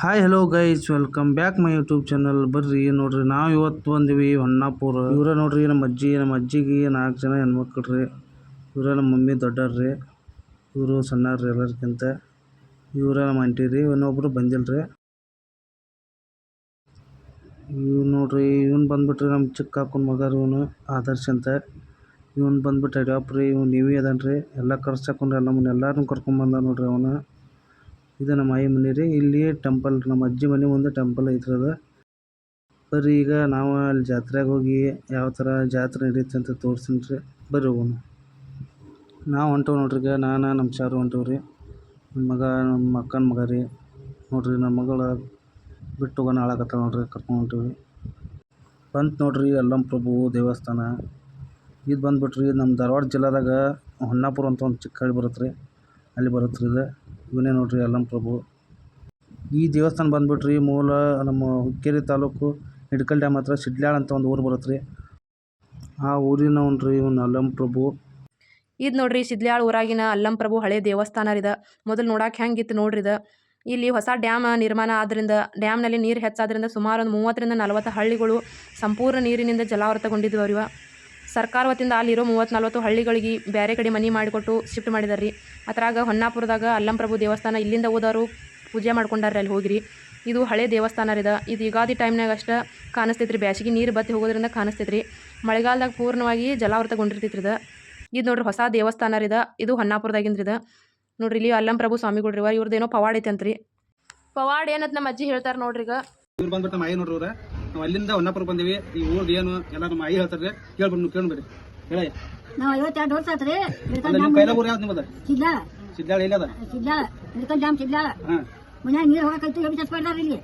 Hi hello guys, welcome back my YouTube channel. ಬರ್ರಿ ನೋಡ್ರಿ, ನಾವು ಇವತ್ತು ಬಂದೀವಿ ಹೊನ್ನಾಪುರ. ಇವರ ನೋಡ್ರಿ ನಮ್ಮ ಅಜ್ಜಿಗೆ 4 ಜನ ಹೆಣ್ಮಕ್ಳು ರೀ. ಇವರ ನಮ್ಮ ಮಮ್ಮಿ ದೊಡ್ಡವ್ರಿ, ಇವರು ಸಣ್ಣವ್ರಿ ಎಲ್ಲರಿಗಿಂತ. ಇವರ ನಮ್ಮ ಆಂಟಿ ರೀ. ಇನ್ನೊಬ್ರು ಬಂದಿಲ್ರಿ. ಇವ್ ನೋಡ್ರಿ, ಇವನ್ ಬಂದ್ಬಿಟ್ರಿ ನಮ್ಮ ಚಿಕ್ಕ ಹಾಕೊಂಡ್ ಮಗ ಇವನು ಆದರ್ಶ್ ಅಂತ. ಇವನ್ ಬಂದ್ಬಿಟ್ಟು ಅಡ್ಯಾಪ್ರಿ. ಇವ್ನು ನೀವೇ ಅದನ್ರಿ, ಎಲ್ಲ ಕರ್ಸಾಕೊಂಡ್ರಿ. ನಮ್ಮನ್ನ ಎಲ್ಲಾರನ್ನೂ ಕರ್ಕೊಂಡ್ಬಂದ ನೋಡ್ರಿ ಅವನು. ಇದು ನಮ್ಮ ಆಯಿ ಮನೆ ರೀ. ಇಲ್ಲಿ ಟೆಂಪಲ್, ನಮ್ಮ ಅಜ್ಜಿ ಮನೆ ಮುಂದೆ ಟೆಂಪಲ್ ಐತ್ರಿ ಅದು. ಬರ್ರಿ ಈಗ ನಾವು ಅಲ್ಲಿ ಜಾತ್ರೆಗೆ ಹೋಗಿ ಯಾವ ಥರ ಜಾತ್ರೆ ನಡೀತೆ ಅಂತ ತೋರಿಸ್ತೀನಿ ರೀ. ಬರ್ರಿ ಹೋಗೋಣ. ನಾವು ಹೊಂಟವು ನೋಡ್ರಿ. ಈಗ ನಾನು ನಮ್ಮ ಚಾರು ಹೊಂಟವು ರೀ. ನಮ್ಮ ಮಗ, ನಮ್ಮ ಅಕ್ಕನ ಮಗ ರೀ. ನೋಡ್ರಿ ನಮ್ಮ ಮಗಳ ಬಿಟ್ಟು ಹೋಗೋಣ ಹಾಳಾಕತ್ತ ನೋಡ್ರಿ, ಕರ್ಕೊಂಡು ಹೊಂಟೀವಿ. ಬಂತು ನೋಡ್ರಿ ಅಲ್ಲಂ ಪ್ರಭು ದೇವಸ್ಥಾನ. ಇದು ಬಂದ್ಬಿಟ್ರಿ ನಮ್ಮ ಧಾರವಾಡ ಜಿಲ್ಲಾದಾಗ ಹೊನ್ನಾಪುರ ಅಂತ ಒಂದು ಚಿಕ್ಕ ಹಳ್ಳಿ ಬರುತ್ತೆ ರೀ, ಅಲ್ಲಿ ಬರುತ್ತೆ ರೀ ಇದು. ಇವನೇ ನೋಡ್ರಿ ಅಲ್ಲಂ ಪ್ರಭು. ಈ ದೇವಸ್ಥಾನ ಬಂದ್ಬಿಟ್ರಿ ಮೂಲ ನಮ್ಮ ಹುಕ್ಕೇರಿ ತಾಲೂಕು ಹಿಡ್ಕಲ್ ಡ್ಯಾಮ್ ಹತ್ರ ಸಿಡ್ಲಾಳ್ ಅಂತ ಒಂದು ಊರು ಬರುತ್ತೆ ರೀ. ಆ ಊರಿನವನ್ರಿ ಇವನು ಅಲ್ಲಂ ಪ್ರಭು. ಇದು ನೋಡ್ರಿ ಸಿದ್ಲ್ಯಾಳ ಊರಾಗಿನ ಅಲ್ಲಂ ಪ್ರಭು ಹಳೆ ದೇವಸ್ಥಾನ ರೀ. ಮೊದಲು ನೋಡಕ್ಕೆ ಹೆಂಗಿತ್ತು ನೋಡ್ರಿ ಇದು. ಇಲ್ಲಿ ಹೊಸ ಡ್ಯಾಮ್ ನಿರ್ಮಾಣ ಆದ್ರಿಂದ, ಡ್ಯಾಮ್ನಲ್ಲಿ ನೀರು ಹೆಚ್ಚಾದ್ರಿಂದ ಸುಮಾರು ಒಂದು 30ರಿಂದ 40 ಹಳ್ಳಿಗಳು ಸಂಪೂರ್ಣ ನೀರಿನಿಂದ ಜಲಾವೃತಗೊಂಡಿದ್ವು ಇವ. ಸರ್ಕಾರ ವತಿಯಿಂದ ಅಲ್ಲಿರೋ 30-40 ಹಳ್ಳಿಗಳಿಗೆ ಬೇರೆ ಕಡೆ ಮನೆ ಮಾಡಿಕೊಟ್ಟು ಶಿಫ್ಟ್ ಮಾಡಿದಾರೆ ರೀ. ಅದ್ರಾಗ ಹೊನ್ನಾಪುರದಾಗ ಅಲ್ಲಂ ಪ್ರಭು ದೇವಸ್ಥಾನ ಇಲ್ಲಿಂದ ಹೋದವರು ಪೂಜೆ ಮಾಡ್ಕೊಂಡಾರ್ರಿ ಅಲ್ಲಿ ಹೋಗಿರಿ. ಇದು ಹಳೆ ದೇವಸ್ಥಾನ ರೀ. ಇದು ಯುಗಾದಿ ಟೈಮ್ನಾಗ ಅಷ್ಟೇ ಕಾಣಿಸ್ತೈತ್ರಿ. ಬ್ಯಾಸಿಗೆ ನೀರು ಬತ್ತಿ ಹೋಗೋದ್ರಿಂದ ಕಾಣಿಸ್ತೈತ್ರಿ. ಮಳೆಗಾಲದಾಗ ಪೂರ್ಣವಾಗಿ ಜಲಾವೃತಗೊಂಡಿರ್ತೈತ್ರಿ ಇದು. ಇದು ನೋಡ್ರಿ ಹೊಸ ದೇವಸ್ಥಾನ ರೀ. ಇದು ಹೊನ್ನಾಪುರದಾಗಿಂದ್ರಿ ಇದು. ನೋಡ್ರಿ ಇಲ್ಲಿ ಅಲ್ಲಂ ಪ್ರಭು ಸ್ವಾಮಿಗಳ್ರಿ. ಇವ್ರದ್ದೇನೋ ಪವಾಡ ಐತೆ ಅಂತ್ರಿ. ಪವಾಡ ಏನಂತ ನಮ್ಮ ಅಜ್ಜಿ ಹೇಳ್ತಾರೆ ನೋಡ್ರಿ. ಈಗ ಇವ್ರು ಬಂದ್ಬಿಟ್ಟು ನಮ್ಮ ಆಯಿ ನೋಡ್ರಿ. ನಾವು ಅಲ್ಲಿಂದ ಹೊನ್ನಾಪುರ ಬಂದೀವಿ. ಈ ಊರ್ದು ಏನು ಎಲ್ಲ ನಮ್ಮ ಆಯಿ ಹೇಳ್ತಾರೆ. ಕೇಳ್ಬಿಟ್ಟು ಕೇಳ್ಬೇಡಿ. ಹೇಳಿ, ನಾವು 52 ವರ್ಷ ಆತ್ರಿ. ಕೈಲ ಊರು ಯಾವ್ದು ನಿಮ್ಮದ? ಸಿದ್ಲಾಳ ಎಲ್ಲಿ ಅದ? ಸಿದ್ಲಾಳ ಹಿಡ್ಕಲ್ ಡ್ಯಾಮ್ ಸಿದ್ಲಾಳ. ಮನ್ಯಾಗ ನೀರ್ ಹೋಗಕೈತಿ ಎಲ್ಲಿ ಚಸ್ಕೊಂಡಾರ ಇಲ್ಲಿ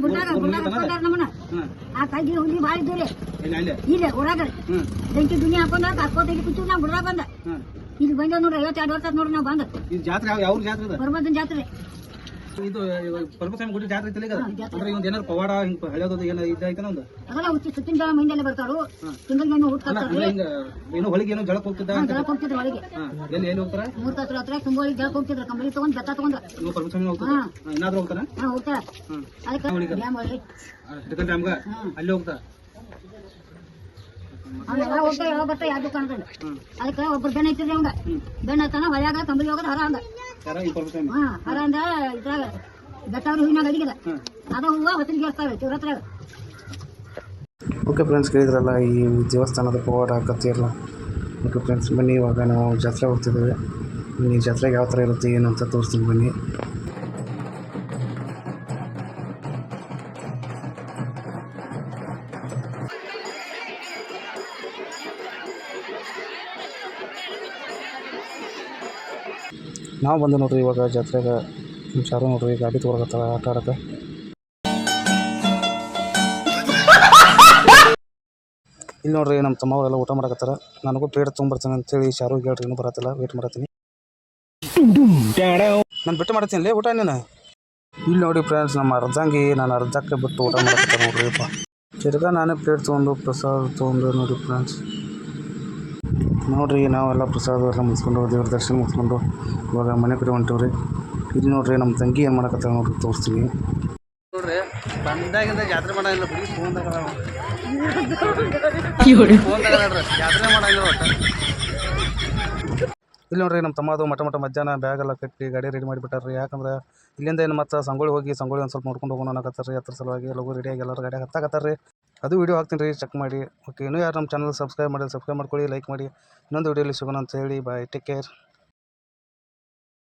ಗುಡ್ಡಾಗ ನಮ್ಮನ್ನ. ಆ ಕೈಗೆ ಹುಲಿ ಭಾಳ ಇದ್ದೀರಿ ಇಲ್ಲಿ ಊರಾಗ. ಬೆಂಕಿ ದುನಿ ಹಾಕೊಂಡ ಹಾಕೋತ ಇಲ್ಲಿ ಕೂತೀವಿ ನಾವು ಗುಡ್ಡಾಗ ಬಂದ. ಇಲ್ಲಿ ಬಂದೇವ್ ನೋಡ್ರಿ. 52 ವರ್ಷ ನೋಡ್ರಿ ನಾವು ಬಂದ. ಜಾತ್ರೆ ಯಾವ ಜಾತ್ರೆ? ಬರ್ಬೋದನ್ ಜಾತ್ರೆ. ಇದು ಪರಮಸ್ವಾಮಿ ಗುಡಿ ಜಾತ್ರೆ ಐತಿಲ್ಲ ಈಗ? ಅಂದ್ರೆ ಇವಂದ ಏನಾರು ಪವಾಡ ಹಿಂಗ್ ಹಳೆಯೋದು ಏನ ಇದಾಯ್ತಾನ ಒಂದು? ಅದೆಲ್ಲ ಸುತ್ತಿನ ಜನ ಮಂದಿಯೆಲ್ಲ ಬರ್ತಾರು. ತಿಂಗಳಿಗೆ ಊಟ ಅಂದ್ರೆ ಹಿಂಗ ಏನೋ ಹೊಳಿಗೆ ಏನೋ ಜಳಕ್ ಹೋಗ್ತಿದ್ದ? ಜಳಕ್ ಹೋಗ್ತಿದ್ರು ಹೊಳಿಗೆ. ಎಲ್ಲಿ ಹೋಗ್ತಾರ? 3 ತಾಸು ಹತ್ರ ತುಂಬೊಳಿಗೆ ಜಳಕ್ ಹೋಗ್ತಿದ್ರು. ಕಂಬಳಿ ತಗೊಂಡ್ ಬೆತ್ತ ತಗೊಂಡ್. ನೀವು ಪರಮಸ್ವಾಮಿ ಹೋಗ್ತಾರ? ಏನಾದ್ರು ಹೋಗ್ತಾರ? ಹೋಗ್ತಾರ. ಅದಕ್ಕೆ ಡ್ಯಾಮ್ ಒಳಗೆ ಹಿಡ್ಕಲ್ ಡ್ಯಾಮ್ಗ ಅಲ್ಲಿ ಹೋಗ್ತಾರ. ಅವೆಲ್ಲ ಹೋಗ್ತಾ ಯಾವ ಬರ್ತಾ ಯಾವ್ದು ಕಾಣ್ತದೆ. ಅದಕ್ಕೆ ಒಬ್ಬರು ಬೆಣ್ಣ ಐತಿದ್ರಿ ಅವಂಗ. ಬೆಣ್ಣ ಹತ್ತಾನ ಹೊಳ್ಯಾಗ ಕಂಬಳಿ ಹೋಗೋದು ಹರ ಅಂದ. ಹರ ಅಂದ ಇದ್ರಾಗ ಬೆಟ್ಟವ್ರ ಹೂವಿನಾಗ ಅಡಿಗೆದ ಅದ ಹೂವ ಹೊತ್ತಿಗೆ ಇರ್ತಾವೆ ಚಿವ್ರತ್ರಾಗ. ಓಕೆ ಫ್ರೆಂಡ್ಸ್, ಕೇಳಿದ್ರಲ್ಲ ಈ ದೇವಸ್ಥಾನದ ಪವಾಡ ಕಥೆಯಲ್ಲ. ಓಕೆ ಫ್ರೆಂಡ್ಸ್, ಬನ್ನಿ ಇವಾಗ ನಾವು ಜಾತ್ರೆ ಹೋಗ್ತಿದ್ದೇವೆ. ಈ ಜಾತ್ರೆಗೆ ಯಾವ ಥರ ಇರುತ್ತೆ ಏನು ಅಂತ ತೋರಿಸ್ತೀನಿ ಬನ್ನಿ. ನಾವು ಬಂದು ನೋಡ್ರಿ ಇವಾಗ ಜಾತ್ರೆಗೆ. ಚಾರು ನೋಡ್ರಿ ಗಾಡಿ ತೊಗೊಳಕತ್ತಾಳ ಆಟ ಆಡಕ್ಕೆ. ಇಲ್ಲಿ ನೋಡ್ರಿ ನಮ್ಮ ತಮ್ಮವರೆಲ್ಲ ಊಟ ಮಾಡಕತ್ತಾರ. ನನಗೂ ಪ್ಲೇಟ್ ತೊಗೊಂಬರ್ತೀನಿ ಅಂತೇಳಿ ಚಾರು ಹೇಳ್ರಿ, ಇನ್ನೂ ಬರತ್ತಿಲ್ಲ, ವೇಟ್ ಮಾಡತ್ತೀನಿ. ನಾನು ಬಿಟ್ಟು ಮಾಡತ್ತೀನಿ ಊಟ ನೀನು. ಇಲ್ಲಿ ನೋಡಿ ಫ್ರೆಂಡ್ಸ್, ನಮ್ಮ ಅರ್ಧಂಗಿ ನಾನು ಅರ್ಧಕ್ಕೆ ಬಿಟ್ಟು ಊಟ ಮಾಡಕತ್ತಾರ ನೋಡ್ರಿ. ಅಪ್ಪ ತಿರ್ಗಾ ನಾನೇ ಪ್ಲೇಟ್ ತೊಗೊಂಡು ಪ್ರಸಾದ ತೊಗೊಂಡು ನೋಡಿ ಫ್ರೆಂಡ್ಸ್. ನೋಡ್ರಿ ನಾವೆಲ್ಲ ಪ್ರಸಾದ ಎಲ್ಲ ಮುಗಿಸ್ಕೊಂಡು ದೇವ್ರ ದರ್ಶನ ಮುಗಿಸ್ಕೊಂಡು ಇವಾಗ ಮನೆ ಕಡೆ ಹೊಂಟವ್ರಿ. ಇಲ್ಲಿ ನೋಡ್ರಿ ನಮ್ಮ ತಂಗಿ ಏನು ಮಾಡಕತ್ತಾರ ನೋಡ್ರಿ, ತೋರಿಸ್ತೀವಿ ನೋಡ್ರಿ. ಬಂದಾಗಿಂದ ಜಾತ್ರೆ ಮಾಡಂಗಿಲ್ಲ, ಬಿಡಿ ಫೋನ್ದಾಗ ಜಾತ್ರೆ ಮಾಡಂಗಿಲ್ಲ ಒಟ್ಟು. ಇಲ್ಲಿ ನೋಡ್ರಿ ನಮ್ಮ ತಮ್ಮದು ಮಠ ಮಧ್ಯಾಹ್ನ ಬ್ಯಾಗ್ ಎಲ್ಲ ಕಟ್ಟಿ ಗಾಡಿ ರೆಡಿ ಮಾಡಿಬಿಟ್ಟಾರ್ರಿ. ಯಾಕಂದ್ರೆ ಇಲ್ಲಿಂದ ಏನು ಮತ್ತೆ ಸಂಗೊಳ್ಳಿ ಹೋಗಿ ಸಂಗೊಳ್ಳಿ ಒಂದು ಸ್ವಲ್ಪ ನೋಡ್ಕೊಂಡು ಹೋಗೋಣ ಅನ್ನಕತ್ತಾರ. ಅದ್ರ ಸಲುವಾಗಿ ಎಲ್ಲರೂ ರೆಡಿಯಾಗಿ ಎಲ್ಲರೂ ಗಾಡಿಯಾಗ ಹತ್ತಾಕತ್ತಾರ್ರಿ. ಅದು ವೀಡಿಯೋ ಹಾಕ್ತೀನಿ ರೀ, ಚೆಕ್ ಮಾಡಿ. ಓಕೆ, ಇನ್ನೂ ಯಾರು ನಮ್ಮ ಚಾನಲ್ ಸಬ್ಸ್ಕ್ರೈಬ್ ಮಾಡಿ, ಸಬ್ಸ್ಕ್ರೈಬ್ ಮಾಡ್ಕೊಳ್ಳಿ, ಲೈಕ್ ಮಾಡಿ. ಇನ್ನೊಂದು ವೀಡಿಯೋಲಿ ಸಿಗೋಣ ಅಂತ ಹೇಳಿ ಬಾಯ್, ಟೇಕ್ ಕೇರ್.